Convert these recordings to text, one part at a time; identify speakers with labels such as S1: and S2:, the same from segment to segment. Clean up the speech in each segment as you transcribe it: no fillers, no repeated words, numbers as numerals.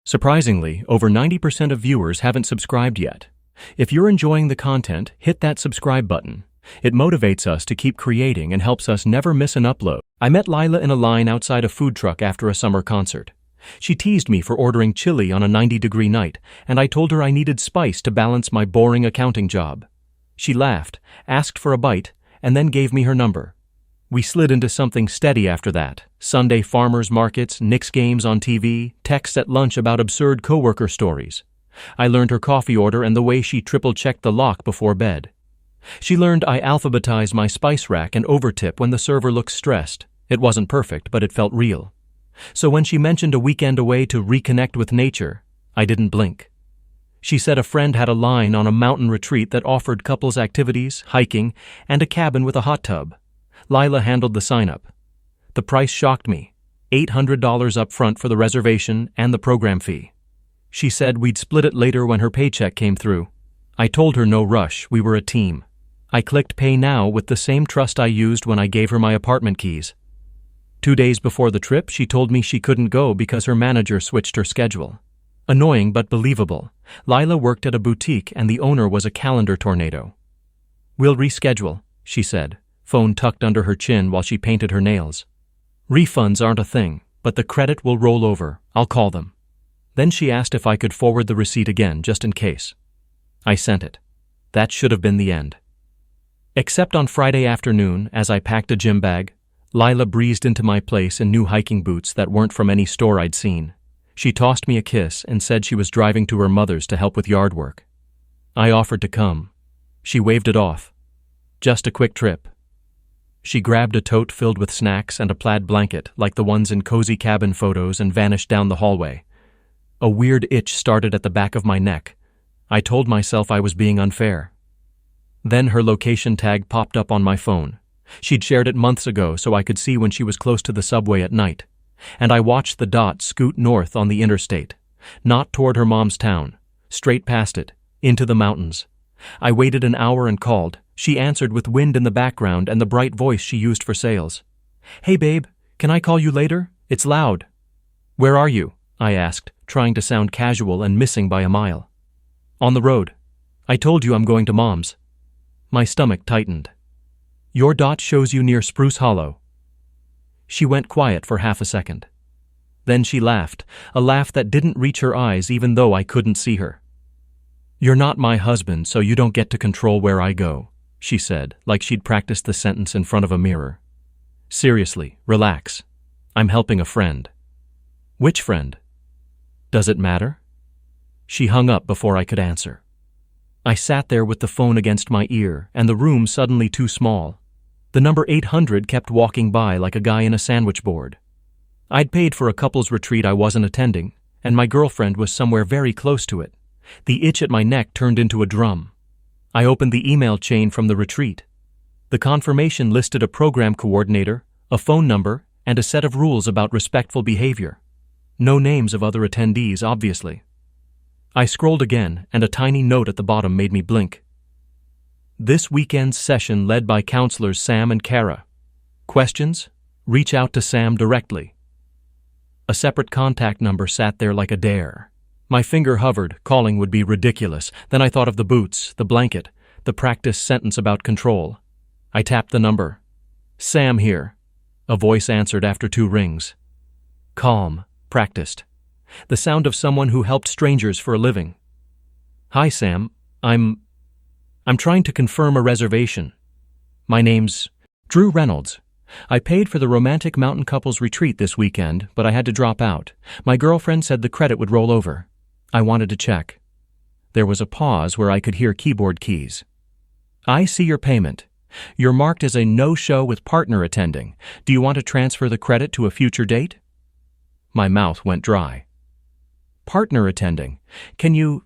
S1: Surprisingly, over 90% of viewers haven't subscribed yet. If you're enjoying the content, hit that subscribe button. It motivates us to keep creating and helps us never miss an upload. I met Lila in a line outside a food truck after a summer concert. She teased me for ordering chili on a 90-degree night, and I told her I needed spice to balance my boring accounting job. She laughed, asked for a bite, and then gave me her number. We slid into something steady after that. Sunday farmers markets, Knicks games on TV, texts at lunch about absurd coworker stories. I learned her coffee order and the way she triple-checked the lock before bed. She learned I alphabetize my spice rack and overtip when the server looks stressed. It wasn't perfect, but it felt real. So when she mentioned a weekend away to reconnect with nature, I didn't blink. She said a friend had a line on a mountain retreat that offered couples activities, hiking, and a cabin with a hot tub. Lila handled the sign-up. The price shocked me, $800 up front for the reservation and the program fee. She said we'd split it later when her paycheck came through. I told her no rush, we were a team. I clicked Pay Now with the same trust I used when I gave her my apartment keys. 2 days before the trip, she told me she couldn't go because her manager switched her schedule. Annoying but believable. Lila worked at a boutique and the owner was a calendar tornado. "We'll reschedule," she said, phone tucked under her chin while she painted her nails. "Refunds aren't a thing, but the credit will roll over. I'll call them." Then she asked if I could forward the receipt again, just in case. I sent it. That should have been the end. Except on Friday afternoon, as I packed a gym bag, Lila breezed into my place in new hiking boots that weren't from any store I'd seen. She tossed me a kiss and said she was driving to her mother's to help with yard work. I offered to come. She waved it off. "Just a quick trip." She grabbed a tote filled with snacks and a plaid blanket, like the ones in cozy cabin photos, and vanished down the hallway. A weird itch started at the back of my neck. I told myself I was being unfair. Then her location tag popped up on my phone. She'd shared it months ago so I could see when she was close to the subway at night. And I watched the dot scoot north on the interstate, not toward her mom's town, straight past it, into the mountains. I waited an hour and called. She answered with wind in the background and the bright voice she used for sales. "Hey babe, can I call you later? It's loud." "Where are you?" I asked, trying to sound casual and missing by a mile. "On the road. I told you I'm going to Mom's." My stomach tightened. "Your dot shows you near Spruce Hollow." She went quiet for half a second. Then she laughed, a laugh that didn't reach her eyes even though I couldn't see her. "You're not my husband, so you don't get to control where I go," she said, like she'd practiced the sentence in front of a mirror. "Seriously, relax. I'm helping a friend." "Which friend?" "Does it matter?" She hung up before I could answer. I sat there with the phone against my ear and the room suddenly too small. The number 800 kept walking by like a guy in a sandwich board. I'd paid for a couple's retreat I wasn't attending, and my girlfriend was somewhere very close to it. The itch at my neck turned into a drum. I opened the email chain from the retreat. The confirmation listed a program coordinator, a phone number, and a set of rules about respectful behavior. No names of other attendees, obviously. I scrolled again, and a tiny note at the bottom made me blink. "This weekend's session led by counselors Sam and Kara. Questions? Reach out to Sam directly." A separate contact number sat there like a dare. My finger hovered, calling would be ridiculous. Then I thought of the boots, the blanket, the practice sentence about control. I tapped the number. "Sam here." A voice answered after 2 rings. Calm, practiced. The sound of someone who helped strangers for a living. "Hi, Sam. I'm trying to confirm a reservation. My name's Drew Reynolds. I paid for the romantic mountain couples retreat this weekend, but I had to drop out. My girlfriend said the credit would roll over. I wanted to check." There was a pause where I could hear keyboard keys. "I see your payment. You're marked as a no-show with partner attending. Do you want to transfer the credit to a future date?" My mouth went dry. "Partner attending. Can you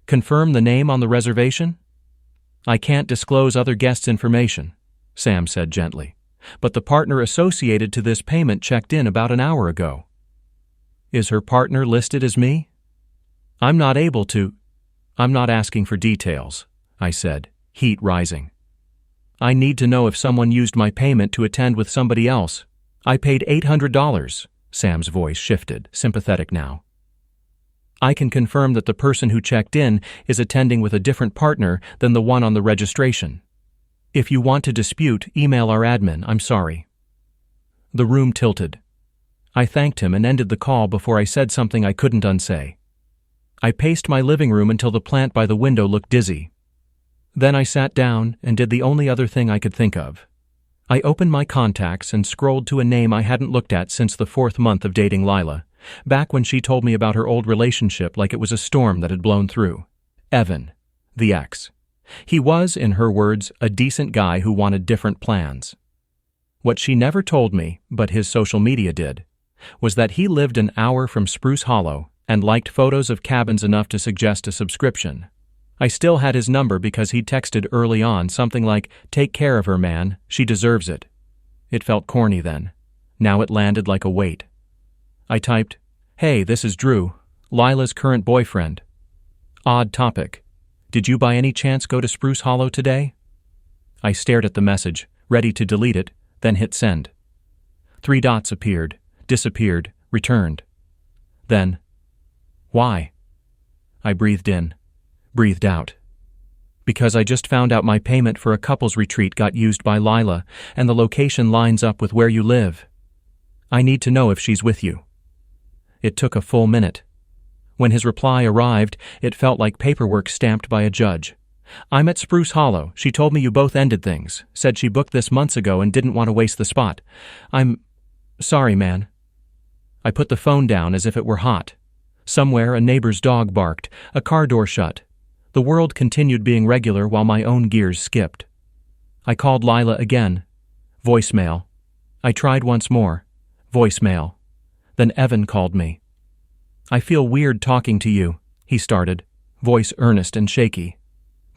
S1: confirm the name on the reservation?" "I can't disclose other guests' information," Sam said gently. "But the partner associated to this payment checked in about an hour ago." "Is her partner listed as me?" "I'm not asking for details," I said, heat rising. "I need to know if someone used my payment to attend with somebody else. I paid $800. Sam's voice shifted, sympathetic now. I can confirm that the person who checked in is attending with a different partner than the one on the registration. If you want to dispute, email our admin. I'm sorry." The room tilted. I thanked him and ended the call before I said something I couldn't unsay. I paced my living room until the plant by the window looked dizzy. Then I sat down and did the only other thing I could think of. I opened my contacts and scrolled to a name I hadn't looked at since the 4th month of dating Lila, back when she told me about her old relationship like it was a storm that had blown through. Evan, the ex. He was, in her words, a decent guy who wanted different plans. What she never told me, but his social media did, was that he lived an hour from Spruce Hollow and liked photos of cabins enough to suggest a subscription. I still had his number because he texted early on something like, "Take care of her, man, she deserves it." It felt corny then. Now it landed like a weight. I typed, "Hey, this is Drew, Lila's current boyfriend. Odd topic. Did you by any chance go to Spruce Hollow today?" I stared at the message, ready to delete it, then hit send. 3 dots appeared, disappeared, returned. Then, "Why?" I breathed in, breathed out. "Because I just found out my payment for a couples retreat got used by Lila, and the location lines up with where you live. I need to know if she's with you." It took a full minute. When his reply arrived, it felt like paperwork stamped by a judge. "I'm at Spruce Hollow. She told me you both ended things, said she booked this months ago and didn't want to waste the spot. I'm sorry, man." I put the phone down as if it were hot. Somewhere a neighbor's dog barked, a car door shut. The world continued being regular while my own gears skipped. I called Lila again. Voicemail. I tried once more. Voicemail. Then Evan called me. "I feel weird talking to you," he started, voice earnest and shaky.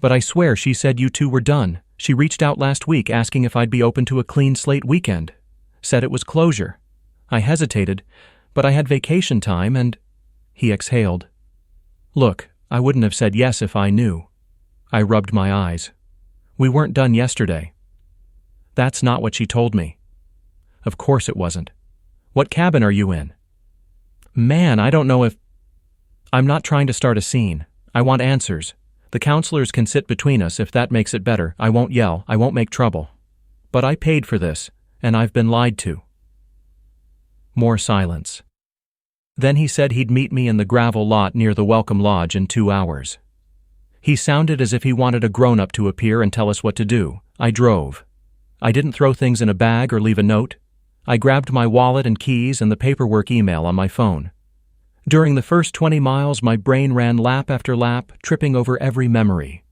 S1: "But I swear she said you two were done. She reached out last week asking if I'd be open to a clean slate weekend. Said it was closure." I hesitated, but I had vacation time and... He exhaled. "Look, I wouldn't have said yes if I knew." I rubbed my eyes. "We weren't done yesterday." "That's not what she told me." "Of course it wasn't. What cabin are you in?" "Man, I don't know if..." "I'm not trying to start a scene. I want answers. The counselors can sit between us if that makes it better. I won't yell. I won't make trouble. But I paid for this, and I've been lied to." More silence. Then he said he'd meet me in the gravel lot near the Welcome Lodge in 2 hours. He sounded as if he wanted a grown-up to appear and tell us what to do. I drove. I didn't throw things in a bag or leave a note. I grabbed my wallet and keys and the paperwork email on my phone. During the first 20 miles, my brain ran lap after lap, tripping over every memory.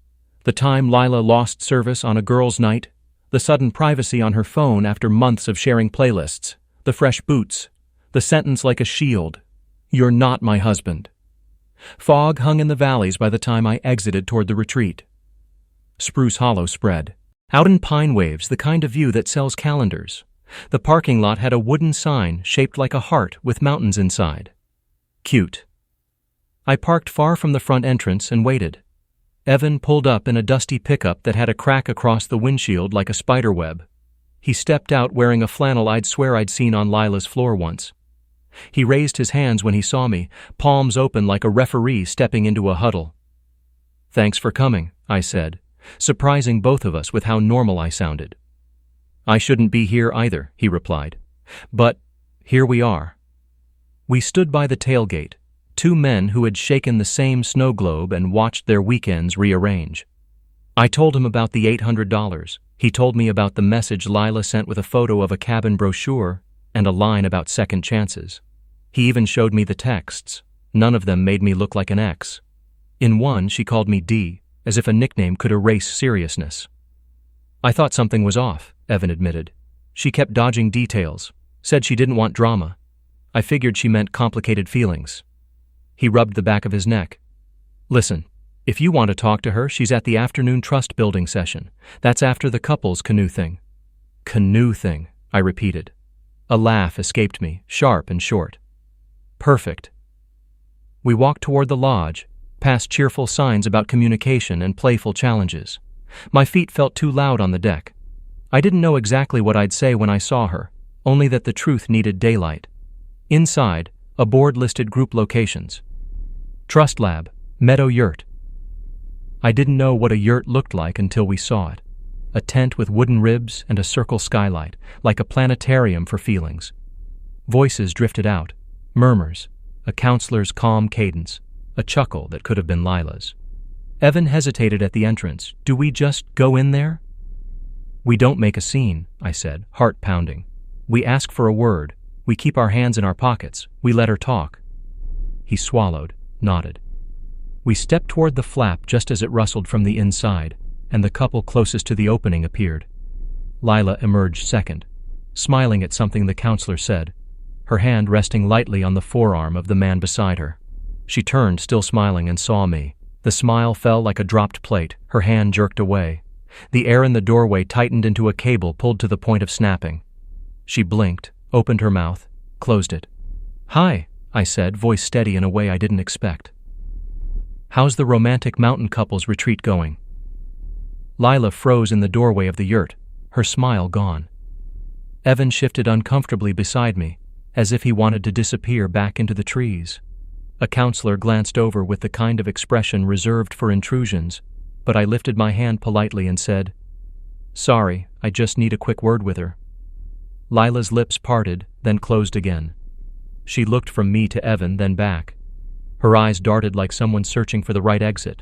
S1: The time Lila lost service on a girls' night, the sudden privacy on her phone after months of sharing playlists, the fresh boots, the sentence like a shield, "You're not my husband." Fog hung in the valleys by the time I exited toward the retreat. Spruce Hollow spread. Out in pine waves, the kind of view that sells calendars. The parking lot had a wooden sign shaped like a heart with mountains inside. Cute. I parked far from the front entrance and waited. Evan pulled up in a dusty pickup that had a crack across the windshield like a spider web. He stepped out wearing a flannel I'd swear I'd seen on Lila's floor once. He raised his hands when he saw me, palms open like a referee stepping into a huddle. "Thanks for coming," I said, surprising both of us with how normal I sounded. "I shouldn't be here either," he replied. "But here we are." We stood by the tailgate, 2 men who had shaken the same snow globe and watched their weekends rearrange. I told him about the $800. He told me about the message Lila sent with a photo of a cabin brochure and a line about second chances. He even showed me the texts. None of them made me look like an ex. In one, she called me D, as if a nickname could erase seriousness. "I thought something was off," Evan admitted. "She kept dodging details, said she didn't want drama. I figured she meant complicated feelings." He rubbed the back of his neck. "Listen, if you want to talk to her, she's at the afternoon trust building session. That's after the couples canoe thing." "Canoe thing," I repeated. A laugh escaped me, sharp and short. "Perfect." We walked toward the lodge, past cheerful signs about communication and playful challenges. My feet felt too loud on the deck. I didn't know exactly what I'd say when I saw her, only that the truth needed daylight. Inside, a board listed group locations. Trust Lab, Meadow Yurt. I didn't know what a yurt looked like until we saw it. A tent with wooden ribs and a circle skylight, like a planetarium for feelings. Voices drifted out, murmurs, a counselor's calm cadence, a chuckle that could have been Lila's. Evan hesitated at the entrance. Do we just go in there? We don't make a scene, I said, heart pounding. We ask for a word. We keep our hands in our pockets. We let her talk. He swallowed, nodded. We stepped toward the flap just as it rustled from the inside, and the couple closest to the opening appeared. Lila emerged second, smiling at something the counselor said, her hand resting lightly on the forearm of the man beside her. She turned, still smiling, and saw me. The smile fell like a dropped plate, her hand jerked away. The air in the doorway tightened into a cable pulled to the point of snapping. She blinked, opened her mouth, closed it. Hi, I said, voice steady in a way I didn't expect. How's the romantic mountain couple's retreat going? Lila froze in the doorway of the yurt, her smile gone. Evan shifted uncomfortably beside me, as if he wanted to disappear back into the trees. A counselor glanced over with the kind of expression reserved for intrusions, but I lifted my hand politely and said, Sorry, I just need a quick word with her. Lila's lips parted, then closed again. She looked from me to Evan, then back. Her eyes darted like someone searching for the right exit.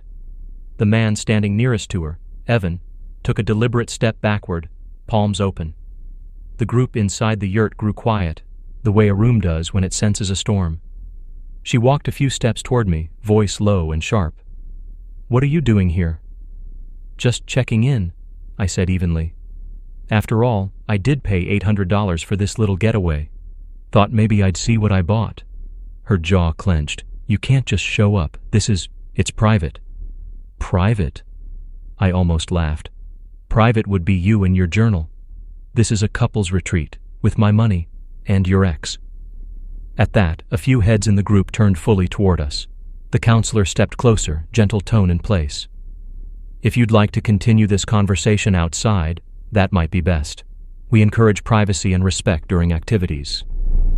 S1: The man standing nearest to her, Evan, took a deliberate step backward, palms open. The group inside the yurt grew quiet, the way a room does when it senses a storm. She walked a few steps toward me, voice low and sharp. What are you doing here? Just checking in, I said evenly. After all, I did pay $800 for this little getaway. Thought maybe I'd see what I bought. Her jaw clenched. You can't just show up. It's private. Private? I almost laughed. Private would be you and your journal. This is a couple's retreat, with my money, and your ex. At that, a few heads in the group turned fully toward us. The counselor stepped closer, gentle tone in place. If you'd like to continue this conversation outside, that might be best. We encourage privacy and respect during activities.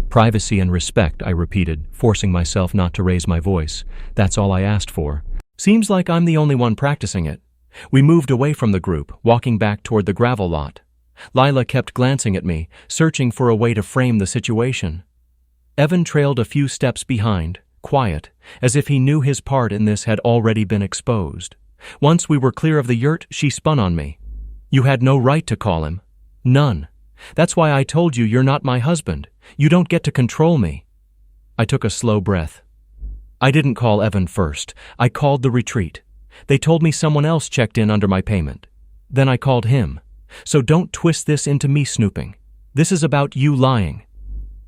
S1: Privacy and respect, I repeated, forcing myself not to raise my voice. That's all I asked for. Seems like I'm the only one practicing it. We moved away from the group, walking back toward the gravel lot. Lila kept glancing at me, searching for a way to frame the situation. Evan trailed a few steps behind, quiet, as if he knew his part in this had already been exposed. Once we were clear of the yurt, she spun on me. You had no right to call him. None. That's why I told you you're not my husband. You don't get to control me. I took a slow breath. I didn't call Evan first. I called the retreat. They told me someone else checked in under my payment. Then I called him. So don't twist this into me snooping. This is about you lying.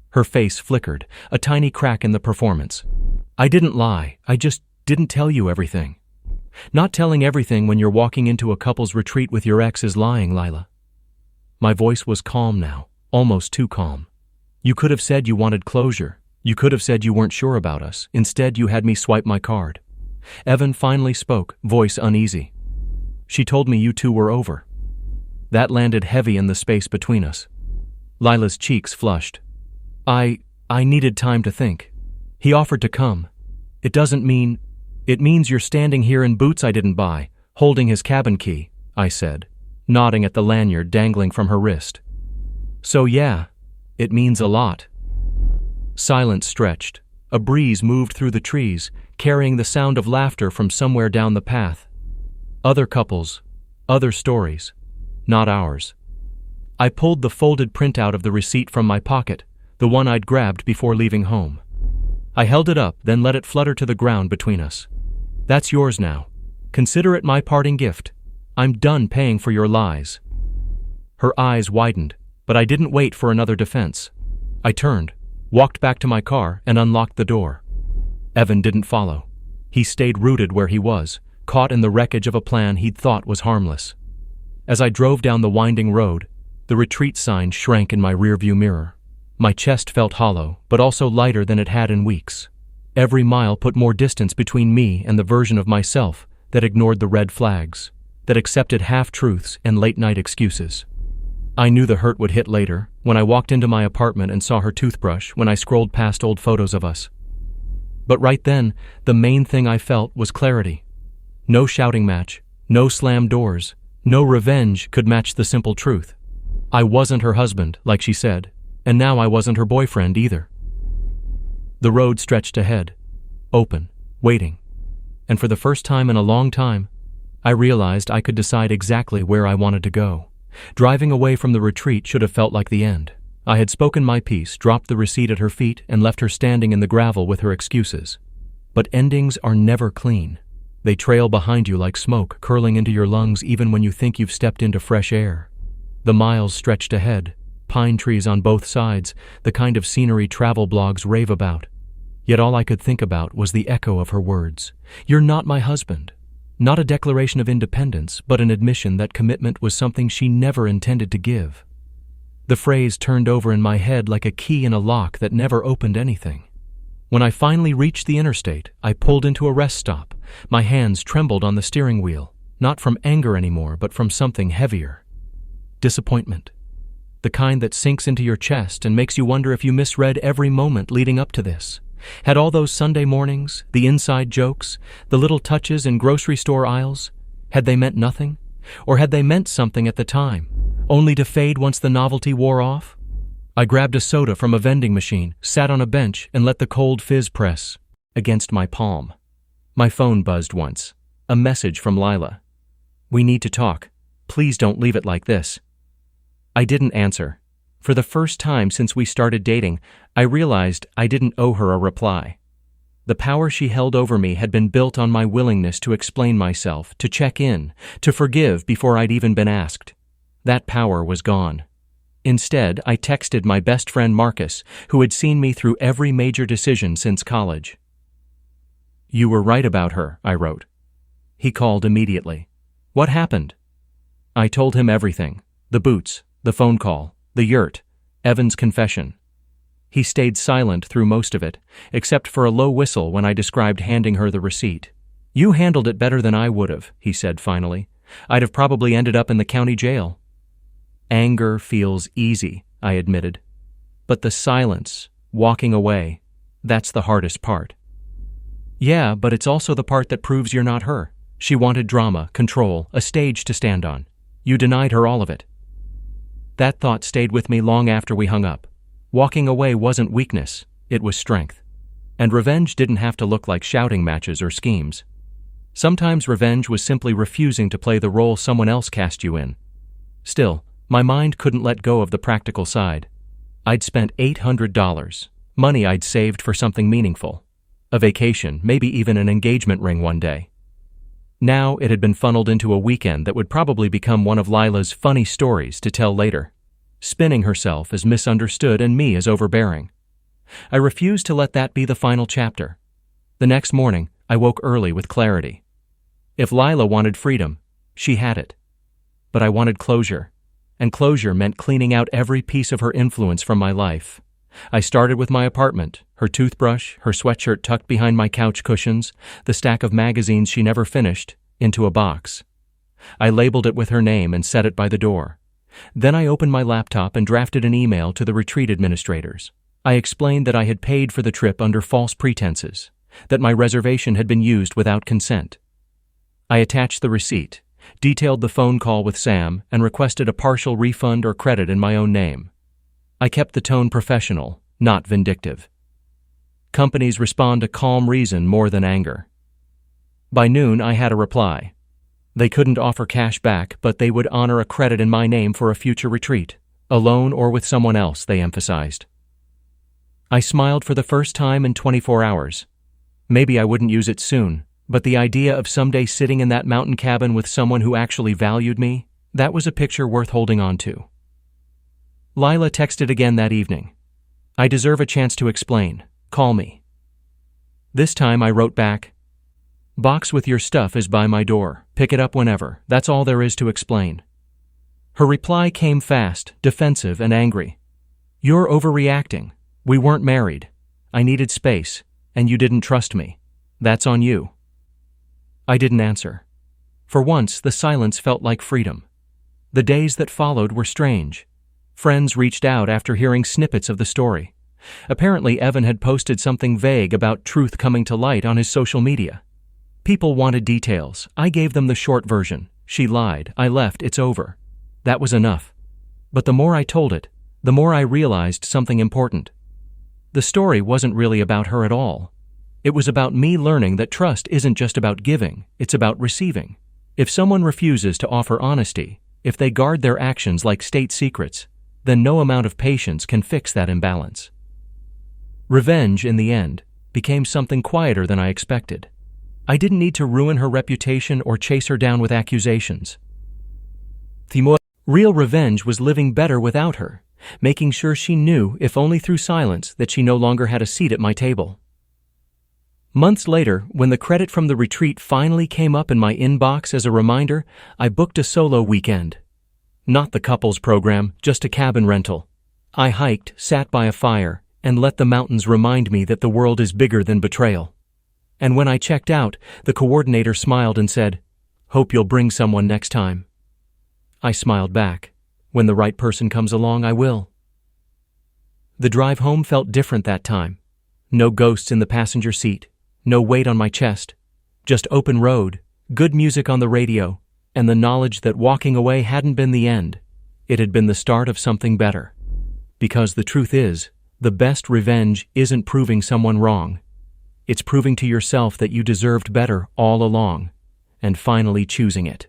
S1: Her face flickered, a tiny crack in the performance. I didn't lie. I just didn't tell you everything. Not telling everything when you're walking into a couple's retreat with your ex is lying, Lila. My voice was calm now, almost too calm. You could have said you wanted closure. You could have said you weren't sure about us. Instead, you had me swipe my card. Evan finally spoke, voice uneasy. She told me you two were over. That landed heavy in the space between us. Lila's cheeks flushed. I needed time to think. He offered to come. It means you're standing here in boots I didn't buy, holding his cabin key, I said, nodding at the lanyard dangling from her wrist. So yeah, it means a lot. Silence stretched. A breeze moved through the trees, carrying the sound of laughter from somewhere down the path. Other couples, other stories, not ours. I pulled the folded printout of the receipt from my pocket, the one I'd grabbed before leaving home. I held it up, then let it flutter to the ground between us. That's yours now. Consider it my parting gift. I'm done paying for your lies. Her eyes widened, but I didn't wait for another defense. I turned, walked back to my car, and unlocked the door. Evan didn't follow. He stayed rooted where he was, caught in the wreckage of a plan he'd thought was harmless. As I drove down the winding road, the retreat sign shrank in my rearview mirror. My chest felt hollow, but also lighter than it had in weeks. Every mile put more distance between me and the version of myself that ignored the red flags, that accepted half-truths and late-night excuses. I knew the hurt would hit later, when I walked into my apartment and saw her toothbrush, when I scrolled past old photos of us. But right then, the main thing I felt was clarity. No shouting match, no slammed doors, no revenge could match the simple truth. I wasn't her husband, like she said, and now I wasn't her boyfriend either. The road stretched ahead, open, waiting, and for the first time in a long time, I realized I could decide exactly where I wanted to go. Driving away from the retreat should have felt like the end. I had spoken my piece, dropped the receipt at her feet, and left her standing in the gravel with her excuses. But endings are never clean. They trail behind you like smoke, curling into your lungs even when you think you've stepped into fresh air. The miles stretched ahead, pine trees on both sides, the kind of scenery travel blogs rave about. Yet all I could think about was the echo of her words. "You're not my husband." Not a declaration of independence, but an admission that commitment was something she never intended to give. The phrase turned over in my head like a key in a lock that never opened anything. When I finally reached the interstate, I pulled into a rest stop. My hands trembled on the steering wheel, not from anger anymore, but from something heavier. Disappointment. The kind that sinks into your chest and makes you wonder if you misread every moment leading up to this. Had all those Sunday mornings, the inside jokes, the little touches in grocery store aisles, had they meant nothing? Or had they meant something at the time, only to fade once the novelty wore off? I grabbed a soda from a vending machine, sat on a bench, and let the cold fizz press against my palm. My phone buzzed once. A message from Lila. "We need to talk. Please don't leave it like this." I didn't answer. For the first time since we started dating, I realized I didn't owe her a reply. The power she held over me had been built on my willingness to explain myself, to check in, to forgive before I'd even been asked. That power was gone. Instead, I texted my best friend Marcus, who had seen me through every major decision since college. "You were right about her," I wrote. He called immediately. "What happened?" I told him everything. The boots, the phone call, the yurt, Evan's confession. He stayed silent through most of it, except for a low whistle when I described handing her the receipt. "You handled it better than I would have," he said finally. "I'd have probably ended up in the county jail." Anger feels easy, I admitted. But the silence, walking away, that's the hardest part. "Yeah, but it's also the part that proves you're not her. She wanted drama, control, a stage to stand on. You denied her all of it." That thought stayed with me long after we hung up. Walking away wasn't weakness, it was strength. And revenge didn't have to look like shouting matches or schemes. Sometimes revenge was simply refusing to play the role someone else cast you in. Still, my mind couldn't let go of the practical side. I'd spent $800, money I'd saved for something meaningful. A vacation, maybe even an engagement ring one day. Now it had been funneled into a weekend that would probably become one of Lila's funny stories to tell later, spinning herself as misunderstood and me as overbearing. I refused to let that be the final chapter. The next morning, I woke early with clarity. If Lila wanted freedom, she had it. But I wanted closure, and closure meant cleaning out every piece of her influence from my life. I started with my apartment, her toothbrush, her sweatshirt tucked behind my couch cushions, the stack of magazines she never finished, into a box. I labeled it with her name and set it by the door. Then I opened my laptop and drafted an email to the retreat administrators. I explained that I had paid for the trip under false pretenses, that my reservation had been used without consent. I attached the receipt, detailed the phone call with Sam, and requested a partial refund or credit in my own name. I kept the tone professional, not vindictive. Companies respond to calm reason more than anger. By noon, I had a reply. They couldn't offer cash back, but they would honor a credit in my name for a future retreat, alone or with someone else, they emphasized. I smiled for the first time in 24 hours. Maybe I wouldn't use it soon, but the idea of someday sitting in that mountain cabin with someone who actually valued me, that was a picture worth holding on to. Lila texted again that evening. "I deserve a chance to explain. Call me." This time I wrote back, "Box with your stuff is by my door. Pick it up whenever. That's all there is to explain." Her reply came fast, defensive, and angry. "You're overreacting. We weren't married. I needed space, and you didn't trust me. That's on you." I didn't answer. For once, the silence felt like freedom. The days that followed were strange. Friends reached out after hearing snippets of the story. Apparently, Evan had posted something vague about truth coming to light on his social media. People wanted details. I gave them the short version. She lied. I left. It's over. That was enough. But the more I told it, the more I realized something important. The story wasn't really about her at all. It was about me learning that trust isn't just about giving, it's about receiving. If someone refuses to offer honesty, if they guard their actions like state secrets, then no amount of patience can fix that imbalance. Revenge, in the end, became something quieter than I expected. I didn't need to ruin her reputation or chase her down with accusations. Real revenge was living better without her, making sure she knew, if only through silence, that she no longer had a seat at my table. Months later, when the credit from the retreat finally came up in my inbox as a reminder, I booked a solo weekend. Not the couples program, just a cabin rental. I hiked, sat by a fire, and let the mountains remind me that the world is bigger than betrayal. And when I checked out, the coordinator smiled and said, "Hope you'll bring someone next time." I smiled back. When the right person comes along, I will. The drive home felt different that time. No ghosts in the passenger seat. No weight on my chest, just open road, good music on the radio, and the knowledge that walking away hadn't been the end. It had been the start of something better. Because the truth is, the best revenge isn't proving someone wrong. It's proving to yourself that you deserved better all along, and finally choosing it.